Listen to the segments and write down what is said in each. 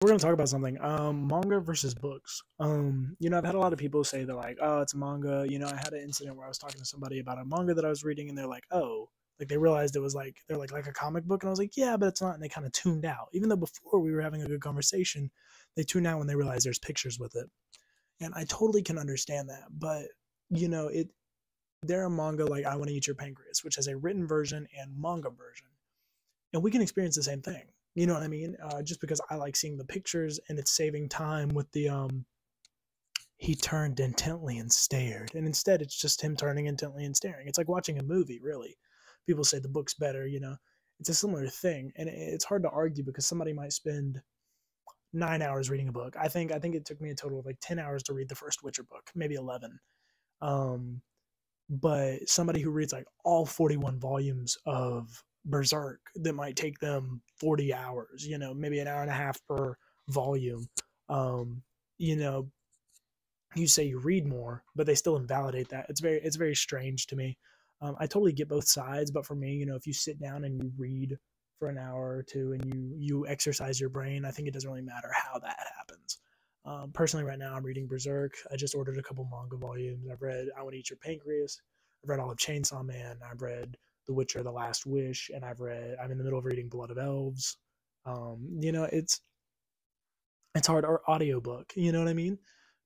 We're gonna talk about something. Manga versus books. I've had a lot of people say they're like, "Oh, it's manga." I had an incident where I was talking to somebody about a manga that I was reading, and they're like, "Oh," like they realized it was like they're like a comic book, and I was like, "Yeah, but it's not." And they kind of tuned out, even though before we were having a good conversation. They tune out when they realize there's pictures with it, and I totally can understand that. But it they're a manga like I Want to Eat Your Pancreas, which has a written version and manga version, and we can experience the same thing. You know what I mean? Just because I like seeing the pictures and it's saving time with the he turned intently and stared, and instead it's just him turning intently and staring. It's like watching a movie, really. People say the book's better. It's a similar thing, and it's hard to argue because somebody might spend 9 hours reading a book. I think it took me a total of like 10 hours to read the first Witcher book, maybe 11. Um, but somebody who reads like all 41 volumes of Berserk, that might take them 40 hours, maybe an hour and a half per volume. Um, you know, you say you read more, but they still invalidate that. It's very strange to me. I totally get both sides, but for me, if you sit down and you read for an hour or two and you exercise your brain, I think it doesn't really matter how that happens. Personally, right now I'm reading Berserk. I just ordered a couple manga volumes. I've read I Want to Eat Your Pancreas. I've read all of Chainsaw Man. I've read The Witcher: The Last Wish, and I'm in the middle of reading Blood of Elves. It's hard. Or audiobook, you know what I mean?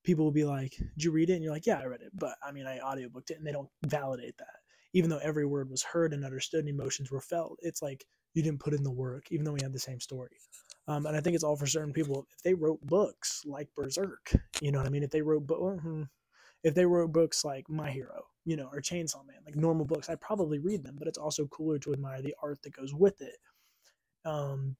People will be like, did you read it? And you're like, yeah, I read it, but I mean, I audiobooked it, and they don't validate that. Even though every word was heard and understood and emotions were felt, it's like you didn't put in the work, even though we had the same story. And I think it's all for certain people. If they wrote books like Berserk, you know what I mean? If they wrote books like My Hero, or Chainsaw Man, like normal books, I'd probably read them, but it's also cooler to admire the art that goes with it. Um,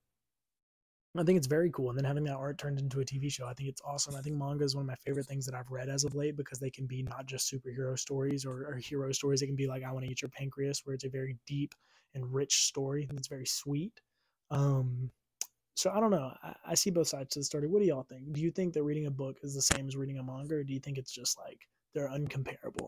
I think it's very cool. And then having that art turned into a TV show, I think it's awesome. I think manga is one of my favorite things that I've read as of late because they can be not just superhero stories or hero stories. It can be like I Want to Eat Your Pancreas, where it's a very deep and rich story and it's very sweet. Um, so I don't know. I see both sides to the story. What do y'all think? Do you think that reading a book is the same as reading a manga, or do you think it's just like they're uncomparable?